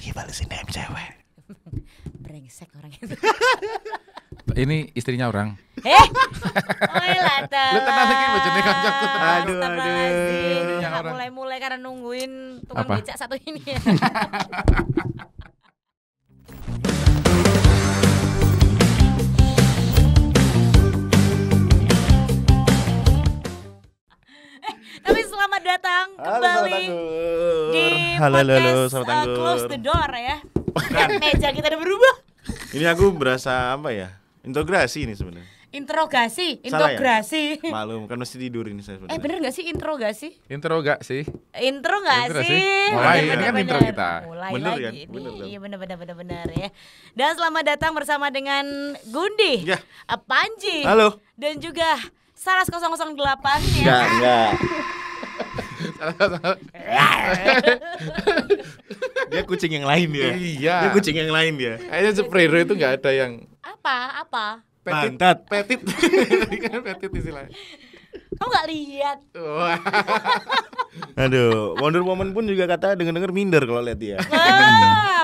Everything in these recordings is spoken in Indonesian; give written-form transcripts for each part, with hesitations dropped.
lagi balesin DM cewek. Brengsek orang itu. Ini istrinya orang. Oh lah Lu tenang lagi bojone kancaku. Aduh. Nggak mulai-mulai karena nungguin tukang Apa? becak satu ini ya. Tapi selamat datang kembali di podcast Selamat Anggur. Close the Door ya. Meja kita udah berubah. Ini aku berasa apa ya? Integrasi ini sebenarnya. Interogasi, Salah ya? integrasi. Maklum kan mesti tidur ini saya sebenarnya. Bener gak sih interogasi? Intro gak sih? Intro gak Intro sih? sih. Mulai, ini kan intro kita. Mulai Bener lagi kan? nih. Bener dong. Iya bener ya. Dan selamat datang bersama dengan Gundi, Ya. Panji, Halo. dan juga Saras 008 ya. Enggak. Dia kucing yang lain dia. Iya. Dia kucing yang lain dia. Kayaknya superhero itu gak ada yang Apa? Pantat. petit. Kan petit istilahnya. Kamu gak lihat? Wah. Aduh, Wonder Woman pun juga kata denger-denger minder kalau lihat dia.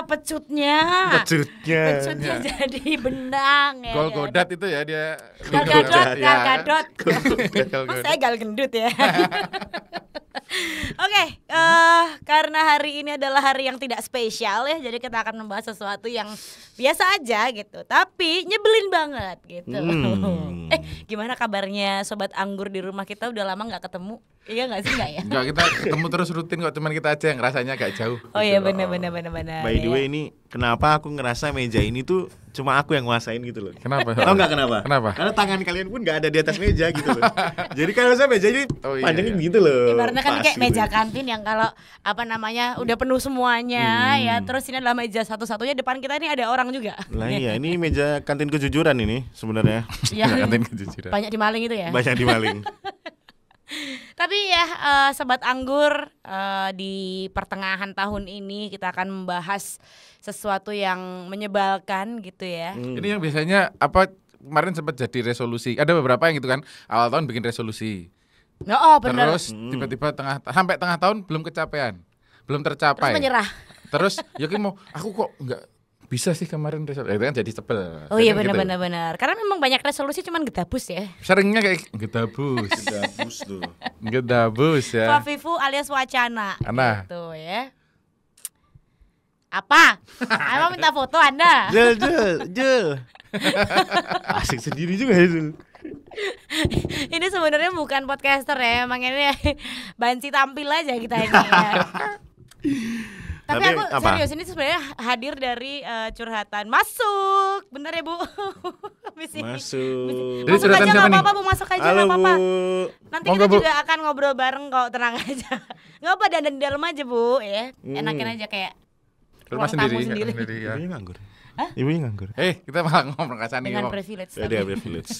Pecutnya. Pecutnya jadi benang ya. Gol kan? Godat itu ya dia. Gal Gadot, Ya. Gal Gadot. Gal Mas Gadot. saya gal gendut ya. Oke, karena hari ini adalah hari yang tidak spesial ya, jadi kita akan membahas sesuatu yang biasa aja gitu, tapi nyebelin banget gitu. Gimana kabarnya sobat anggur di rumah? Kita udah lama nggak ketemu, iya nggak sih nggak ya? Enggak, kita ketemu terus rutin kok, cuman kita aja yang rasanya agak jauh. Oh iya benar. By the way ini kenapa aku ngerasa meja ini tuh cuma aku yang nguasain gitu loh. Kenapa? Tahu nggak kenapa? Kenapa? Karena tangan kalian pun nggak ada di atas meja gitu loh. Jadi kalau saya meja ini Oh, iya, panjangin iya. gitu loh. Ibaratnya kan Pas kayak gitu. meja kantin yang kalau apa namanya udah penuh semuanya ya, terus ini adalah meja satu-satunya, depan kita ini ada orang juga. Lah iya, ini meja kantin kejujuran ini sebenarnya. Ya, Kantin kejujuran. banyak dimaling itu ya. Banyak dimaling. Tapi ya sobat anggur, di pertengahan tahun ini kita akan membahas sesuatu yang menyebalkan gitu ya. Ini yang biasanya apa kemarin sempat jadi resolusi. Ada beberapa yang gitu kan, awal tahun bikin resolusi. Oh benar. Terus tiba-tiba sampai tengah tahun belum kecapean. Belum tercapai. Terus menyerah. Terus ya mau aku kok enggak bisa sih kemarin resolusi. Itu kan jadi sebel. Oh iya Jadi gitu. benar. Karena memang banyak resolusi cuman gedabus ya. Seringnya kayak gedabus. Gabus tuh. Gedabus ya. Fafifu alias wacana. Ana. Gitu ya. Apa? Emang minta foto Anda? Jel. Asik sendiri juga itu. Ini sebenarnya bukan podcaster ya, emang ini banci tampil aja kita ini ya. Tapi aku apa? serius, ini sebenarnya hadir dari curhatan. Masuk, bener ya Bu? Habis ini. Masuk. Jadi Masuk curhatan aja siapa nggak nih? apa-apa Bu, masuk aja Halo nggak apa-apa. Bu. Nanti Monggo, kita Bu. juga akan ngobrol bareng kok, tenang aja. Nggak apa, dandan di dalam aja Bu ya. Enakin aja kayak Rumah ruang tamu sendiri. sendiri. Ya. Ibunya nganggur. Hah? Ibunya nganggur. Kita malah ngomong kasar nih. Dengan Kok. privilege. Ya tapi. dia privilege.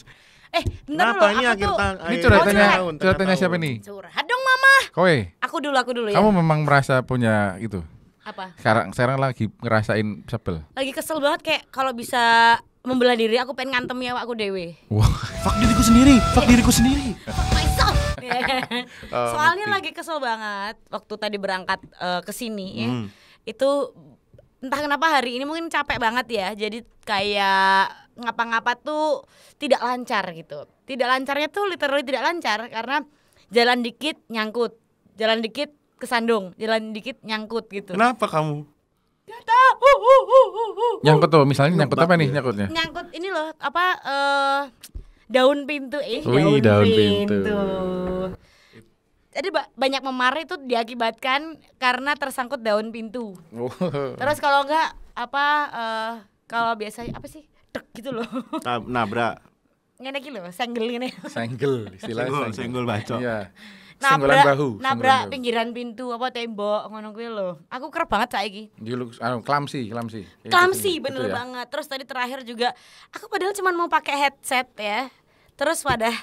Bentar Kenapa dulu, ini aku akhir tuh tahun? Ini curhatannya tahun, tengah curhatannya tahun. siapa nih? curhat dong Mama. Kowe. Aku dulu ya. Kamu memang merasa punya itu. Apa? Sekarang lagi ngerasain sebel. Lagi kesel banget kayak kalau bisa membelah diri aku pengen ngantem ya aku dewe. Wah. Fuck diriku sendiri. Fuck diriku sendiri. Myself. Soalnya ngerti. lagi kesel banget waktu tadi berangkat ke sini ya. Itu entah kenapa hari ini mungkin capek banget ya. Jadi kayak ngapa-ngapa tuh tidak lancar gitu. Tidak lancarnya tuh literally tidak lancar karena jalan dikit nyangkut, jalan dikit kesandung, jalan dikit nyangkut gitu. Kenapa kamu? Gak tahu. Nyangkut tuh, misalnya nyangkut apa nih nyangkutnya? Nyangkut ini loh apa daun pintu Wih, daun pintu. Jadi banyak memar itu diakibatkan karena tersangkut daun pintu. Terus kalau enggak apa kalau biasanya apa sih? Dek gitu loh. Nabrak. Ngene iki lho, senggel ngene. Senggel, istilahnya Senggol bacok. Iya. Senggolan bahu. Nabrak senggolan bahu. pinggiran pintu apa tembok ngono kuwi lho. Aku kerep banget saiki. Klamsi. Klamsi Gitu bener ya. banget. Terus tadi terakhir juga aku padahal cuma mau pakai headset ya. Terus wadah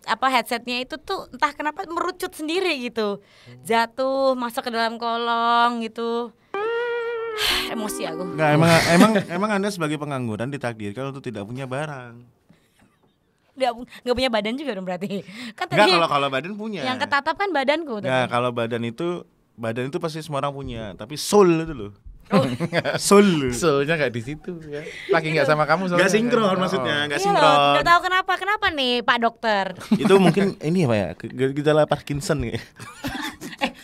apa headsetnya itu tuh entah kenapa merucut sendiri gitu. Jatuh masuk ke dalam kolong gitu. Emosi aku. Enggak, emang Anda sebagai pengangguran ditakdirkan untuk tidak punya barang. Nggak punya badan juga dong berarti. Kan Enggak, tadi kalau badan punya. yang ketatap kan badanku. Enggak, kalau badan itu pasti semua orang punya, tapi soul itu loh. Soul. Soalnya nggak di situ ya. Lagi nggak sama kamu soalnya. Gak sinkron maksudnya, gak Iya loh, sinkron. nggak tahu kenapa nih Pak Dokter. Itu mungkin ini apa ya? Gejala Parkinson ya.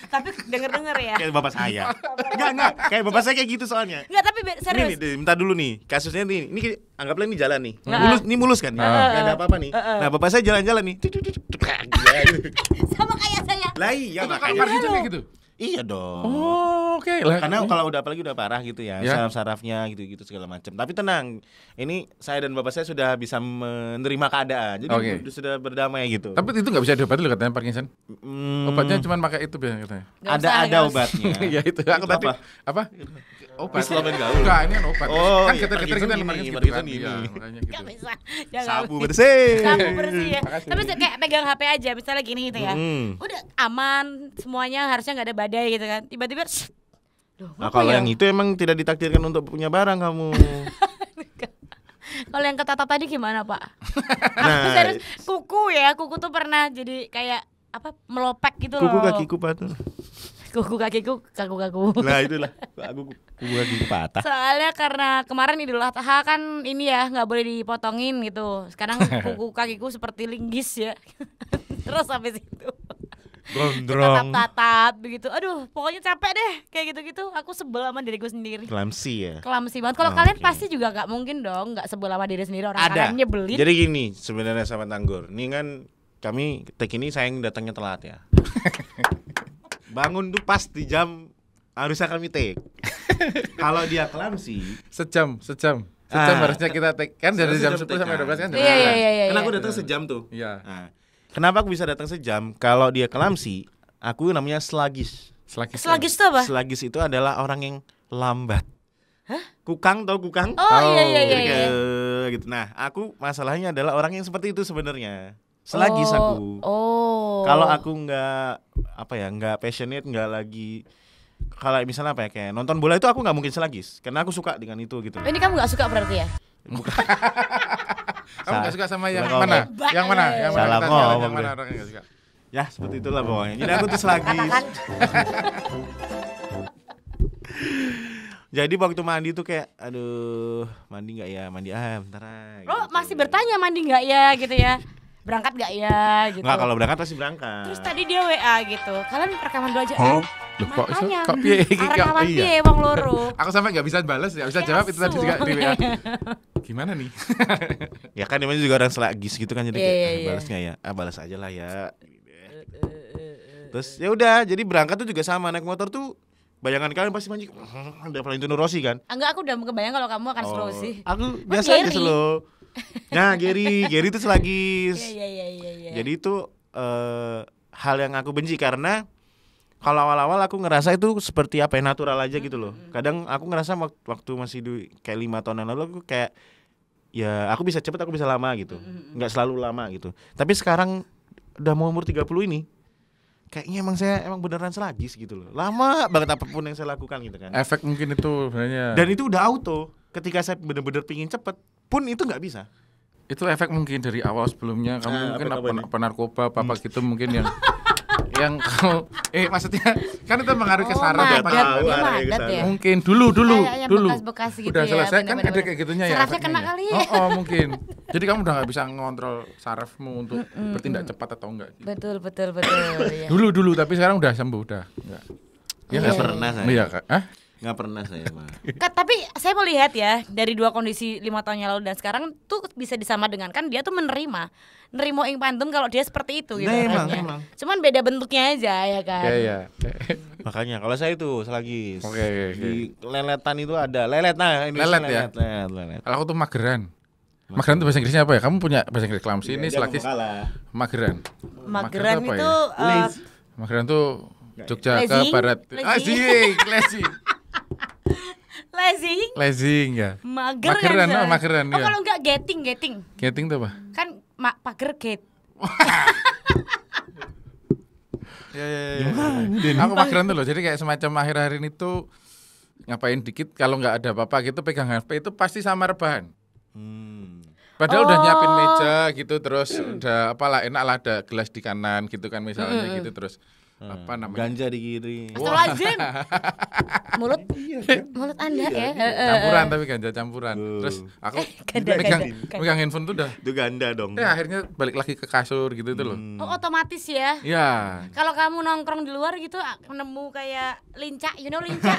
Tapi denger ya. Kayak bapak saya. Enggak. Kayak bapak saya kayak gitu soalnya. Enggak, tapi Ini serius. nih, bentar dulu nih. Kasusnya nih, ini anggaplah ini jalan nih. Nah. Mulus kan? Enggak ada apa-apa nih. Nah, bapak saya jalan-jalan nih. Sama kayak saya. Lah iya Kalau makanya. Parkinson kayak gitu. Iya dong. Oh, oke lah. Karena kalau udah apalagi udah parah gitu ya, Ya. saraf-sarafnya gitu-gitu segala macam. Tapi tenang, ini saya dan bapak saya sudah bisa menerima keadaan. Jadi Oke. sudah berdamai gitu. Tapi itu nggak bisa diobati loh katanya Parkinson. Obatnya cuma pakai itu biasanya katanya. Nggak ada usah, ada nggak usah. obatnya. Ya itu Itu aku tadi apa? Obat. Peace, love, and gaul. Enggak, ini kan obat. Oh, kan iya, getar-getar Parkinson gitu kan ini, Parkinson Parkinson kan. ini. Iya, makanya gitu. Nggak bisa. Jangan. Sabu bersih. Sabu bersih ya. Makasih. Tapi kayak pegang HP aja, misalnya gini gitu ya. Udah aman, semuanya harusnya nggak ada badai gitu kan. Tiba-tiba loh, Nah, apa kalau ya? yang itu emang tidak ditakdirkan untuk punya barang kamu. Kalau yang kata tadi gimana, Pak? Nah, Serius, kuku tuh pernah jadi kayak apa melopek gitu kuku loh. kakiku patah. Kuku kakiku, kaku-kaku. Nah, itulah. Aku kuku kakiku patah. Soalnya karena kemarin Idul Adha kan ini ya nggak boleh dipotongin gitu. Sekarang kuku kakiku seperti linggis ya. Terus habis itu Gondrong. tatap-tatap begitu. Aduh, pokoknya capek deh kayak gitu-gitu. Aku sebel sama diriku sendiri. Klamsi ya. Kelamsi banget. Kalau Oh, kalian oke. pasti juga nggak mungkin dong nggak sebel sama diri sendiri, orang Ada. kalian nyebelin. Jadi gini, sebenarnya sama Tanggor. Ini kan kami take ini sayang datangnya telat ya. Bangun tuh pas di jam harusnya kami take. Kalau dia klamsi, Sejam Ah. harusnya kita take kan dari jam 10 sampai 12 kan. Iya, iya, iya, iya. kan aku datang sejam tuh. Iya. Nah, kenapa aku bisa datang sejam? Kalau dia klamsi, aku namanya sluggish. Selagis tuh apa? Sluggish itu adalah orang yang lambat. Kukang tau kukang? Oh iya iya iya. Jadi iya. kayak gitu. Nah, aku masalahnya adalah orang yang seperti itu sebenarnya. Sluggish aku. Oh. Kalau aku nggak passionate, nggak lagi kalau misalnya apa ya kayak nonton bola itu aku nggak mungkin sluggish karena aku suka dengan itu gitu. Ini kamu nggak suka berarti ya? Kamu nggak suka sama yang Salah mana? ngomong. Yang mana? Yang mana? Salah Kita sekarang ngomong yang mana deh. orang yang nggak suka? Ya seperti itulah pokoknya. Jadi aku tuh sluggish. Katakan. Jadi waktu mandi tuh kayak aduh mandi nggak ya mandi bentar aja, Oh gitu. masih bertanya mandi nggak ya gitu ya? Berangkat nggak ya gitu? Nggak, kalau berangkat pasti berangkat. Terus tadi dia WA gitu. Kalian rekaman dulu aja. Loh, kok iso? Makanya. Kok piye iki, kok? Rekaman Iya. piye wong loro. Aku sampai nggak bisa balas, nggak bisa jawab itu tadi juga di WA. Gimana nih? Ya kan namanya juga orang sluggish gitu kan jadi Iya, kayak iya, iya. balas nggak ya? Balas aja lah ya. Terus ya udah, jadi berangkat tuh juga sama naik motor tuh bayangan kalian pasti mancing udah Valentino Rossi kan? Enggak, aku udah kebayang kalau kamu akan slow sih. Aku Mas biasa aja Gary. slow. Nah, Gary itu sluggish. Iya iya iya iya. Jadi itu hal yang aku benci karena kalau awal-awal aku ngerasa itu seperti apa ya natural aja gitu loh. Kadang aku ngerasa waktu masih kayak 5 tahun yang lalu aku kayak ya aku bisa cepet aku bisa lama gitu. Nggak selalu lama gitu. Tapi sekarang udah mau umur 30 ini kayaknya emang beneran sluggish gitu loh. Lama banget apapun yang saya lakukan gitu kan. Efek mungkin itu sebenarnya. Dan itu udah auto. Ketika saya bener-bener pingin cepet pun itu nggak bisa. Itu efek mungkin dari awal sebelumnya kamu Nah, mungkin apa nih? penarkoba apa gitu mungkin yang kamu maksudnya kan itu mengaruhi ke Oh, saraf madat. apa Dia Tahu, arahnya ke madat sana. ya. mungkin dulu Kayaknya dulu bekas-bekas gitu udah ya, selesai kan bener-bener. ada kayak gitunya ya Sarafnya efeknya kena ya. kali ya. Oh mungkin jadi kamu udah nggak bisa ngontrol sarafmu untuk bertindak cepat atau enggak gitu. Betul ya. dulu tapi sekarang udah sembuh udah enggak ya Nggak pernah saya. iya Kak. Hah? Nggak pernah saya mah. Tapi saya melihat ya dari dua kondisi 5 tahun yang lalu dan sekarang tuh bisa disamadengan kan dia tuh menerima ing pandem kalau dia seperti itu gitu Nah, orangnya. emang. Cuman beda bentuknya aja ya kan. Iya. Makanya kalau saya itu selagi Oke. di leletan itu ada lelet Lelet ya? lelet. Kalau aku tuh mageran. Mageran itu bahasa Inggrisnya apa ya? Kamu punya bahasa Inggris klamsi ini selagi mageran. Mageran apa itu ya? Mageran tuh Jogja ke Lezing? barat. Lezing. Lezing. lazy, Lezing ya. mager Mageran, kan. mageran, Oh ya. kalau enggak getting. Gating tuh apa? Kan pager gate. Aku mageran tuh loh. Jadi kayak semacam akhir-akhir ini tuh ngapain dikit kalau nggak ada apa-apa gitu pegang HP itu pasti sama rebahan. Padahal udah nyiapin meja gitu terus udah apalah enak lah ada gelas di kanan gitu kan misalnya gitu terus apa namanya? Ganja di kiri. Astagfirullahaladzim. Mulut mulut Anda ya. Campuran tapi ganja campuran. Terus aku Ganda, megang handphone tuh udah. Itu ganda dong. Ya akhirnya balik lagi ke kasur gitu tuh loh. Oh, otomatis ya. Ya. Kalau kamu nongkrong di luar gitu nemu kayak linca, you know linca?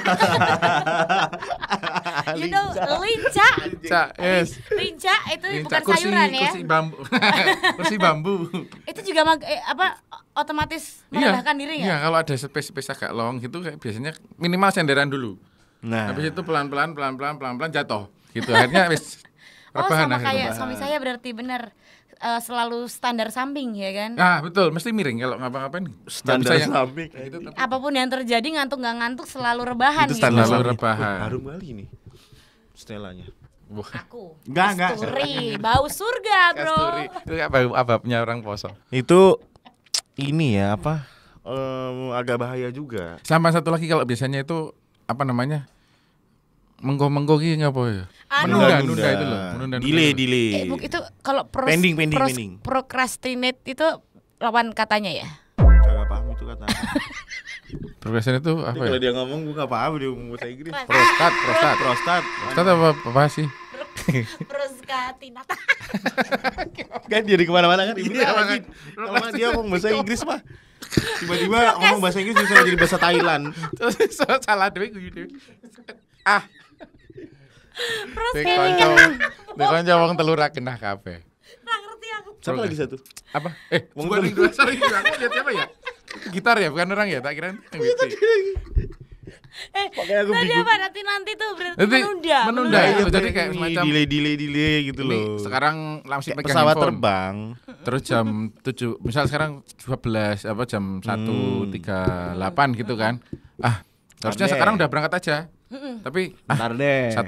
You know linca? Cak, yes. Linca itu bukan Kursi sayuran ya. kursi bambu. Kursi bambu. Itu juga otomatis merebahkan diri Iya, nggak? kalau ada space agak long gitu kayak biasanya minimal senderan dulu. Nah, Habis itu pelan-pelan jatuh. Gitu akhirnya wis Oh, rebahan sama akhirnya. kayak suami saya berarti bener selalu standar samping ya kan? Nah, betul, mesti miring kalau ngapa-ngapain. standar Nggak bisa samping. gitu, tapi Apapun yang terjadi ngantuk nggak ngantuk selalu rebahan Itu gitu. standar Selalu samping. rebahan. Harum kali nih. Stelanya. Wah, Aku. Enggak. Kasturi, bau surga, Bro. kasturi. Itu kayak ababnya orang poso. Itu ini ya apa? Agak bahaya juga. Sama satu lagi kalau biasanya itu apa namanya? Menggo ki ngapa ya? Anu. Menunda itu loh, menunda. Delay. Itu kalau Pending. procrastinate itu lawan katanya ya. Gak paham itu kata. Progression itu apa Kalau ya? dia ngomong gue gak paham dia ngomong bahasa Inggris. Prostat. Prostat apa sih? Proskatinata. Kan jadi kemana-mana kan. Iya, lagi. Kalau dia ngomong bahasa Inggris mah. Tiba-tiba ngomong bahasa Inggris bisa jadi bahasa Thailand. Terus salah dhewe guyu dhewe. Ah. Dikonco wong telu ra kenah kabeh. Nggak ngerti aku. Siapa lagi satu? Apa? Wong Bukan telu. sorry, aku lihat siapa ya? Gitar ya, bukan orang ya? Tak kira yang gitu. Makanya aku Tadi bingung. apa nanti tuh berarti Nanti menunda. menunda. Nah, itu, iya, jadi kayak semacam delay gitu Ini loh. sekarang langsung Kayak pegang pesawat handphone. terbang. Terus jam 7, misal sekarang 12 apa jam 1.38 gitu kan. Ah, harusnya Ntar sekarang deh. udah berangkat aja. Tapi Ntar deh. 1.45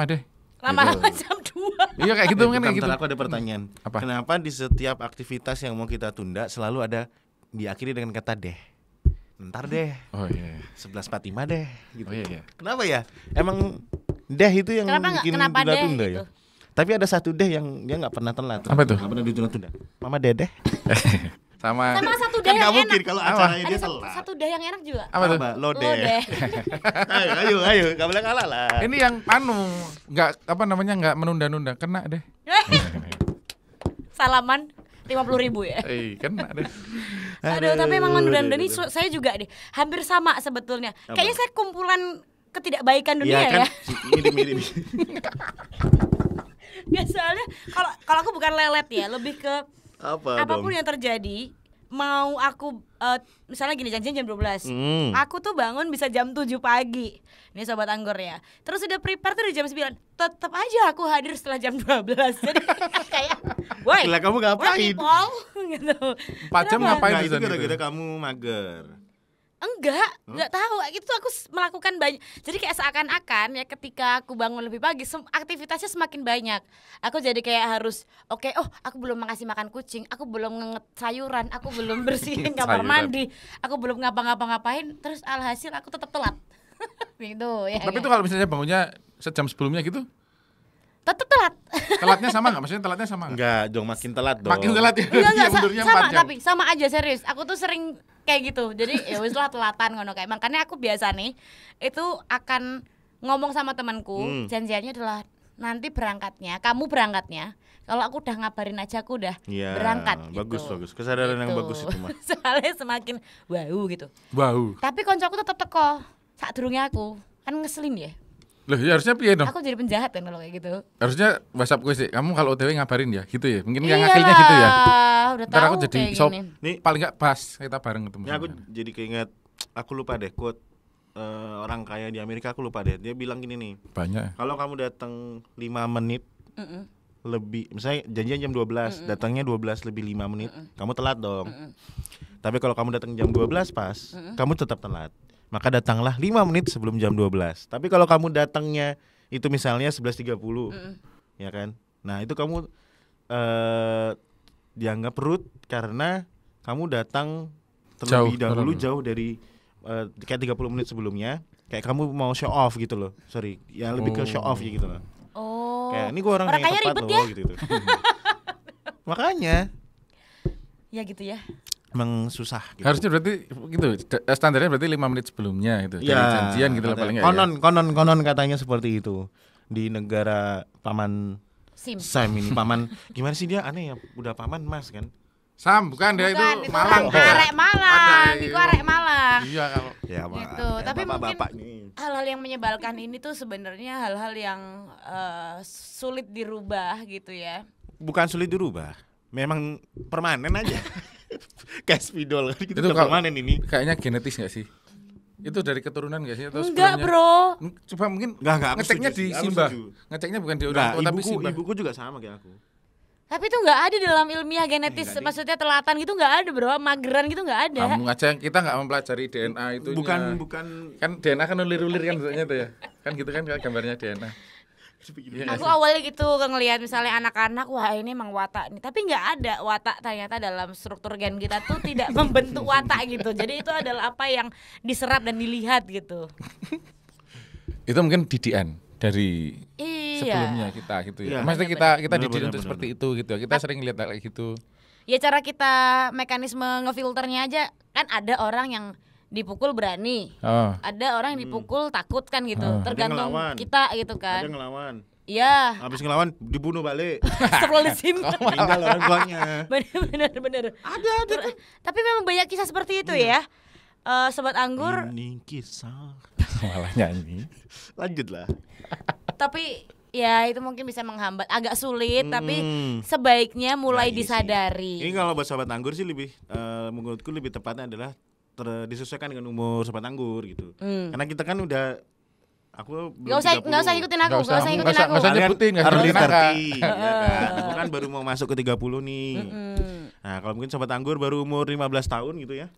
deh. Lama-lama jam 2. Iya kayak gitu kan kayak gitu. Bentar, aku ada pertanyaan. Apa? Kenapa di setiap aktivitas yang mau kita tunda selalu ada diakhiri dengan kata deh? Ntar deh. Oh iya. 11.45 deh gitu. Oh iya. Kenapa ya? Emang deh itu yang bikin kenapa deh tunda-tunda gitu? ya? Tapi ada satu deh yang dia nggak pernah telat. Apa tuh? Nggak pernah ditunda-tunda. Mama dedeh. Sama Sama satu Kan deh nggak yang mungkin enak. kalau Apa? acaranya dia Ada telat. satu deh yang enak juga. apa tuh? Lo Lo deh. deh. ayo, nggak boleh kalah lah. Ini yang enggak apa namanya enggak menunda-nunda, kena deh. Salaman 50.000 ya. Kena deh. Aduh, tapi emang menunda-nunda ini saya juga deh. Hampir sama sebetulnya. Apa? Kayaknya saya kumpulan ketidakbaikan dunia Iya kan? ya. Mirip-mirip. Ya soalnya kalau aku bukan lelet ya, lebih ke Apa apapun dong? yang terjadi, mau aku misalnya gini janjian jam 12. Aku tuh bangun bisa jam 7 pagi. Ini sobat Anggor ya. Terus udah prepare tuh di jam 9. Tetap aja aku hadir setelah jam 12. Jadi kayak woi. Gila, kamu ngapain? People gitu. 4 jam Kenapa? ngapain Nggak, di itu sana gara-gara itu? kamu mager. Enggak tahu. Itu aku melakukan banyak. Jadi kayak seakan-akan ya ketika aku bangun lebih pagi, aktivitasnya semakin banyak. Aku jadi kayak harus aku belum ngasih makan kucing, aku belum ngenget sayuran, aku belum bersihin kamar Sayuran. mandi, aku belum ngapa-ngapain, terus alhasil aku tetap telat. Gitu ya. Tapi itu kalau misalnya bangunnya sejam sebelumnya gitu, tetap telat. telatnya sama enggak? Maksudnya telatnya sama enggak? Enggak, dong makin telat dong. Makin telat ya. Enggak, Iya, mundurnya sama 4 jam. tapi sama aja serius. Aku tuh sering kayak gitu. Jadi ya wis lah telatan ngono kayak. Makanya aku biasa nih itu akan ngomong sama temanku, janjiannya adalah nanti berangkatnya, kamu berangkatnya. Kalau aku udah ngabarin aja aku udah Iya, berangkat bagus, gitu. bagus. Kesadaran yang Gitu. bagus itu mah. Soalnya semakin wow gitu. Wow. Tapi koncoku tetep teko sadurunge aku. Kan ngeselin ya. Loh, ya harusnya piye dong? Aku jadi penjahat kan kalau kayak gitu. Harusnya WhatsApp gue sih. Kamu kalau OTW ngabarin ya, gitu ya. Mungkin Iyalah, yang akhirnya gitu ya. Udah Ntar tahu aku jadi kayak sop. gini. Nih, Paling enggak pas kita bareng ketemu. ini aku sama. jadi keinget, aku lupa deh quote orang kaya di Amerika, aku lupa deh. Dia bilang gini nih, Banyak. kalau kamu datang 5 menit Mm-mm. lebih, misalnya janjian jam 12, datangnya 12 lebih 5 menit, kamu telat dong. Tapi kalau kamu datang jam 12 pas, kamu tetap telat. Maka datanglah 5 menit sebelum jam 12. Tapi kalau kamu datangnya itu misalnya 11.30, ya kan? Nah itu kamu dianggap rude karena kamu datang terlebih dahulu jauh dari kayak 30 menit sebelumnya. Kayak kamu mau show off gitu loh. Sorry, ya lebih ke show off ya gitu loh. Oh. Kayak ini gua orang yang kaya tepat ribet loh ya. gitu. Makanya Ya gitu ya. emang susah gitu. Harusnya berarti gitu. Standarnya berarti 5 menit sebelumnya gitu. Dari Ya, janjian gitu lah paling enggak. konon katanya seperti itu di negara paman Sim. Sam ini. Paman gimana sih dia aneh ya, udah paman Mas kan. Sam, bukan dia Bukan, itu Malang. arek Malang, Ada, itu arek Malang. Iya kalau Ya, Gitu. Tapi bapak-bapak mungkin nih. hal-hal yang menyebalkan ini tuh sebenarnya hal-hal yang sulit dirubah gitu ya. Bukan sulit dirubah, memang permanen aja. Kayak spidol kan gitu, Itu udah kalau- permanen ini. kayaknya genetis enggak sih? Itu dari keturunan enggak sih atau Enggak, sebelumnya? Bro. Coba mungkin Enggak, aku ngeceknya setuju di sih, aku Simbah. setuju. Ngeceknya bukan di orang Enggak, tua tapi ibuku, Simbah. ibuku juga sama kayak aku. Tapi itu nggak ada dalam ilmiah genetis, Enggak, Dik. maksudnya telatan gitu nggak ada, Bro. Mageran gitu nggak ada. Kamu aja kita nggak mempelajari DNA itu. Bukan kan DNA kan ulir-ulir kan bentuknya tuh ya. Kan gitu kan gambarnya DNA. Iya nggak Aku sih? awalnya gitu ngelihat misalnya anak-anak, wah ini emang watak nih. Tapi nggak ada watak, ternyata dalam struktur gen kita tuh tidak membentuk watak gitu. Jadi itu adalah apa yang diserap dan dilihat gitu. Itu mungkin didikan dari Iya. sebelumnya kita gitu ya. Iya. Maksudnya kita dididik Benar, untuk benar, seperti itu gitu. Kita sering lihat kayak gitu. Ya cara kita mekanisme ngefilternya aja kan ada orang yang dipukul berani. Oh. Ada orang yang dipukul takut kan gitu. Ah. Tergantung Ada yang ngelawan. kita gitu Ada kan. ngelawan. Iya. Habis ngelawan dibunuh balik. Astagfirullahaladzim. Tinggal orang tuanya. Bener. Ada. Tapi memang banyak kisah seperti itu ya. Sobat Anggur. Ini kisah. Malah nyanyi. Lanjutlah. Tapi ya itu mungkin bisa menghambat, agak sulit. Tapi Hmm. sebaiknya mulai Nah, iya sih. disadari. Ini kalau buat sobat anggur sih lebih menurutku lebih tepatnya adalah disesuaikan dengan umur sobat anggur gitu. Karena kita kan udah aku belum 30. Nggak usah ikutin aku, nggak usah ikutin aku. nggak usah Kalian nyebutin, nggak usah early nyebutin angka. 30, ya kan. Aku kan baru mau masuk ke 30 nih. Nah, kalau mungkin sobat anggur baru umur 15 tahun gitu ya.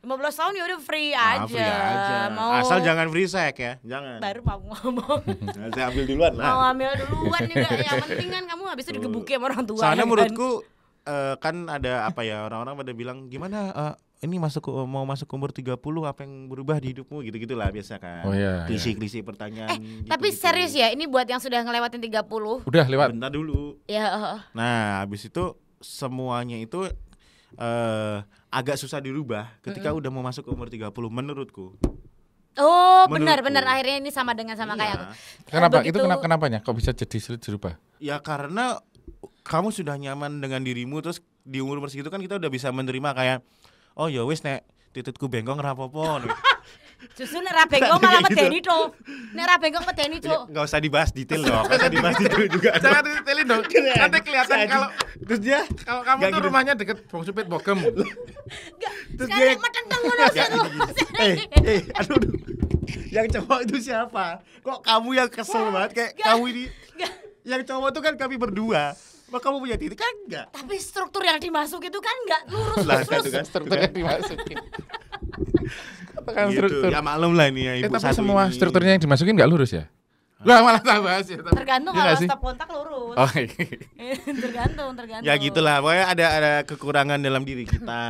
15 tahun ya udah free Ah, aja. free aja. Mau Asal jangan free sex ya, jangan. baru mau ngomong. Nah, saya ambil duluan Mau lah. ambil duluan juga. Yang penting kan kamu habis itu digebukin sama orang tua. Soalnya ya kan? menurutku kan ada apa ya, orang-orang pada bilang gimana ini mau masuk umur 30 apa yang berubah di hidupmu gitu-gitulah biasa kan. Oh, iya, Klise-klise pertanyaan Tapi gitu-gitu. serius ya, ini buat yang sudah ngelewatin 30. Udah lewat. Bentar dulu. Ya, Nah, habis itu semuanya itu agak susah dirubah ketika udah mau masuk ke umur 30 menurutku. oh Menurutku. benar akhirnya ini sama dengan sama kayak aku. Kenapa? Begitu- Itu kenapanya? Kok bisa jadi sulit dirubah? Ya karena kamu sudah nyaman dengan dirimu, terus di umur segitu kan kita udah bisa menerima kayak oh ya wis nek titutku bengkong rapopo. Justru nek ra bengkong malah Kayak gitu. medeni, Cuk. Nek ra bengkong medeni, Cuk. Enggak usah dibahas detail dong. Enggak usah dibahas detail juga. Jangan ditelin dong. Nanti kelihatan kalau terus dia kalau kamu nggak tuh gitu. rumahnya deket Bong Supit Bogem. Terus Sekarang dia- metenteng ngono sih lu. aduh. Yang cowok itu siapa? Kok kamu yang kesel banget kayak kamu ini? Yang cowok itu kan kami berdua. Kok kamu punya titik kan enggak? Tapi struktur yang dimasuk itu kan enggak lurus Lah kan terus. itu kan Strukturnya dimasukin. Katakan gitu. struktur. Ya maklum lah ini ya ibu Tapi satu semua ini. strukturnya yang dimasukin nggak lurus ya? Lah malah tak bahas ya. Tergantung Iya nggak kalau sih? stop kontak lurus. Oh, iya. tergantung. Ya gitulah, pokoknya ada kekurangan dalam diri kita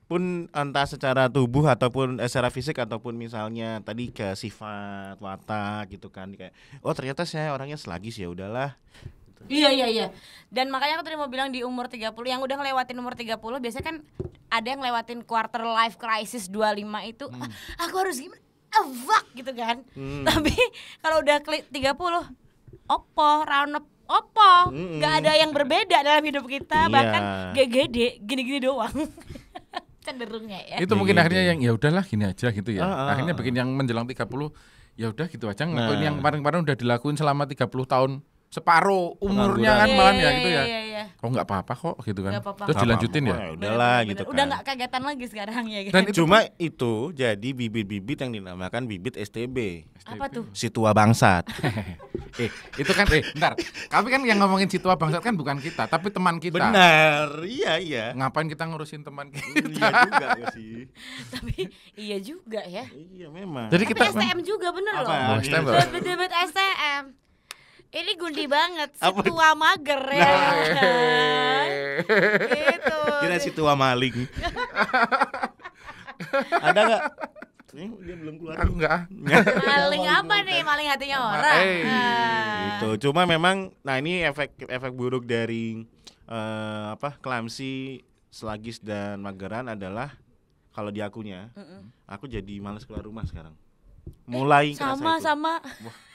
pun entah secara tubuh ataupun secara fisik ataupun misalnya tadi ke sifat, watak gitu kan kayak oh ternyata saya orangnya selagis ya udahlah. Iya. Dan makanya aku tadi mau bilang di umur 30 yang udah ngelewatin umur 30 biasanya kan ada yang ngelewatin quarter life crisis 25 itu aku harus gimana? Fuck gitu kan. Tapi kalau udah 30 opo round opo nggak ada yang berbeda dalam hidup kita Iya. bahkan gede gini-gini doang. Cenderungnya ya. Itu mungkin Iya, akhirnya iya. yang ya udahlah gini aja gitu ya. Akhirnya ah. bikin yang menjelang 30 ya udah gitu aja Nah. ngelakuin yang kemarin-kemarin udah dilakuin selama 30 tahun. Separuh umurnya kan Pengangguran. malah ya gitu ya. Iya. Kok nggak apa-apa kok gitu kan. Nggak apa-apa. Terus Nggak dilanjutin apa-apa, ya. udahlah Bener-bener. gitu kan. Udah nggak kagetan lagi sekarang ya kan. Dan itu Cuma itu jadi bibit-bibit yang dinamakan bibit STB. Apa tuh? Si tua bangsat. itu kan bentar. Tapi kan yang ngomongin si tua bangsat kan bukan kita, tapi teman kita. Benar. Iya. Ngapain kita ngurusin teman kita? Iya juga ya sih. Tapi iya juga ya. Iya memang. Jadi Tapi kita STM juga bener Apa? loh. Oh, STM loh. Bebet STM. Ini gundi banget, si Apa? tua mager ya. kan? Gitu. Kira si tua maling. Ada nggak? Dia belum keluar. Aku enggak. Maling apa nih? Maling hatinya orang. Eh, Gitu. Cuma memang nah ini efek buruk dari clumsy sluggish dan mageran adalah kalau di akunya, aku jadi malas keluar rumah sekarang. Mulai kerasa itu. Sama.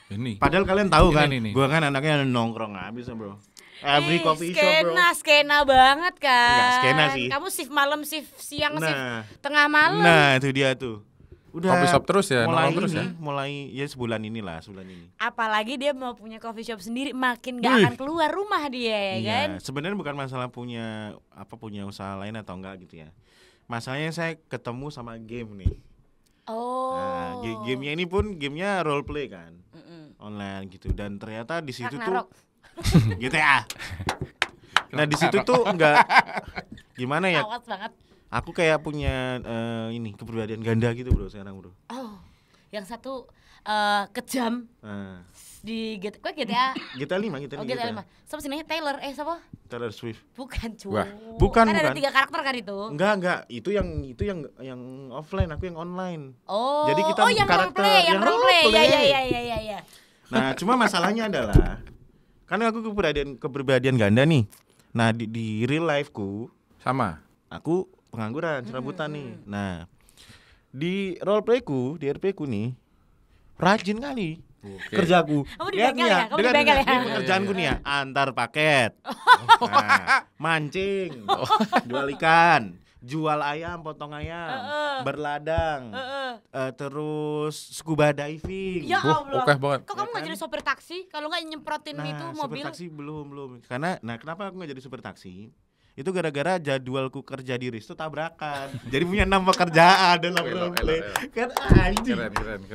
Ini. Padahal kalian tahu kan, Ini. gua kan anaknya nongkrong habis bro. Every coffee shop bro. Skena banget kan. Enggak, skena sih. Kamu shift malam, shift siang, shift Nah, tengah malam. nah itu dia tuh. Udah Coffee shop terus ya, mulai nongkrong terus ini, ya? mulai ya sebulan ini. Apalagi dia mau punya coffee shop sendiri, makin gak akan keluar rumah dia ya kan. Iya, sebenarnya bukan masalah punya usaha lain atau enggak gitu ya. Masalahnya saya ketemu sama game nih. Oh. Nah, gamenya ini pun gamenya role play kan, online gitu. Dan ternyata di situ tuh Ragnarok. GTA. Nah di situ tuh enggak gimana ya? Awas banget. Aku kayak punya ini kepribadian ganda gitu bro sekarang bro. Oh, yang satu kejam Nah, di GTA. GTA 5 Oh, GTA 5. Siapa sih namanya? Taylor, siapa? Taylor Swift. Bukan, cu. Wah, bukan, Kan ada bukan. 3 karakter kan itu. Enggak, itu yang offline, aku yang online. Oh, Jadi kita yang karakter roleplay, yang yang roleplay. roleplay. Ya. Nah, cuma masalahnya adalah kan aku kepribadian ganda nih. Nah, di real life-ku Sama. aku pengangguran, serabutan nih. Nah, di roleplayku, di RP-ku nih rajin kali. Oke. Kerjaku. Kamu di Lihat bengkel nih ya? Kamu di dengar, bengkel dengar. ya? Ini pekerjaanku nih ya, antar paket. Nah, mancing, jual ikan, jual ayam, potong ayam, berladang, terus scuba diving. Ya Allah. Oke banget. Kok kamu nggak jadi sopir taksi? Kalau nggak nyemprotin Nah, itu supir mobil? taksi belum. Karena kenapa aku nggak jadi supir taksi? Itu gara-gara jadwalku kerja di Risto tabrakan. Jadi punya 6 pekerjaan dalam roleplay. Kan anjing. Keren.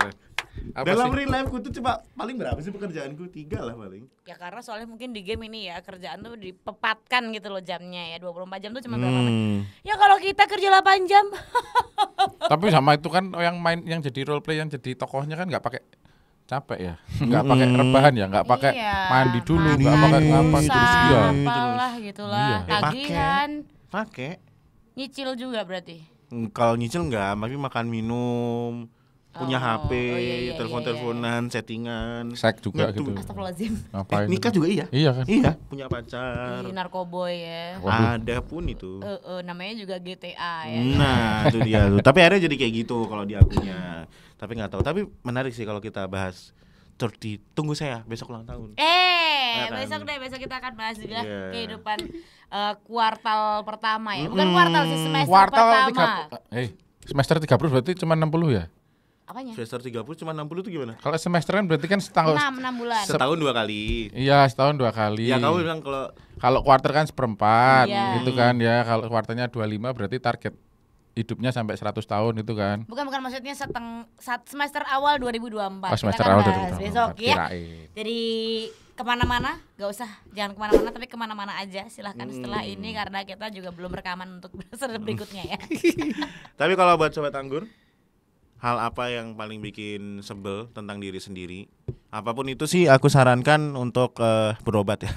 Apa Dalam sih? real life ku tuh coba paling berapa sih pekerjaanku? 3 lah paling. Ya karena soalnya mungkin di game ini ya kerjaan tuh dipepatkan gitu loh jamnya ya 24 jam tuh cuma berapa menit. Ya kalau kita kerja 8 jam. Tapi sama itu kan yang jadi role play, yang jadi tokohnya kan nggak pakai capek ya, nggak pakai rebahan ya, nggak pakai Iya, mandi dulu, nggak makan, pakai ngapa terus iya. apalah gitulah. Iya. Tagihan, Pakai. nyicil juga berarti. Kalau nyicil enggak, tapi makan minum, punya HP, iya, telepon-teleponan, settingan. Sek juga Ngetu- gitu. Astagfirullahaladzim. Ngapain? Nikah juga iya. Iya kan? Iya, punya pacar. Narkoboy ya. Waduh. Ada pun itu. Namanya juga GTA ya. Nah, itu dia tuh. Tapi akhirnya jadi kayak gitu kalau di akunya. Tapi nggak tahu. Tapi menarik sih kalau kita bahas 30. Tunggu saya besok ulang tahun. Ya kan? Besok kita akan bahas juga Iya. kehidupan kuartal pertama ya. Bukan kuartal sih, semester Kuartal pertama. semester 30 berarti cuma 60 ya? Apanya? Semester 30 cuma 60 itu gimana? Kalau semester kan berarti kan setahun. 6 bulan. Setahun 2 kali. Iya, setahun 2 kali. Ya kamu bilang Kalau kuarter kan seperempat Iya. gitu kan ya. Kalau kuarternya 25 berarti target hidupnya sampai 100 tahun itu kan. Bukan maksudnya semester awal 2024. Oh, semester Kita akan awal bahas 2024, besok ya. kirain. Jadi kemana-mana, jangan kemana-mana tapi kemana-mana aja silahkan setelah ini karena kita juga belum rekaman untuk episode berikutnya ya. Tapi kalau buat sobat anggur, hal apa yang paling bikin sebel tentang diri sendiri? Apapun itu sih aku sarankan untuk berobat ya.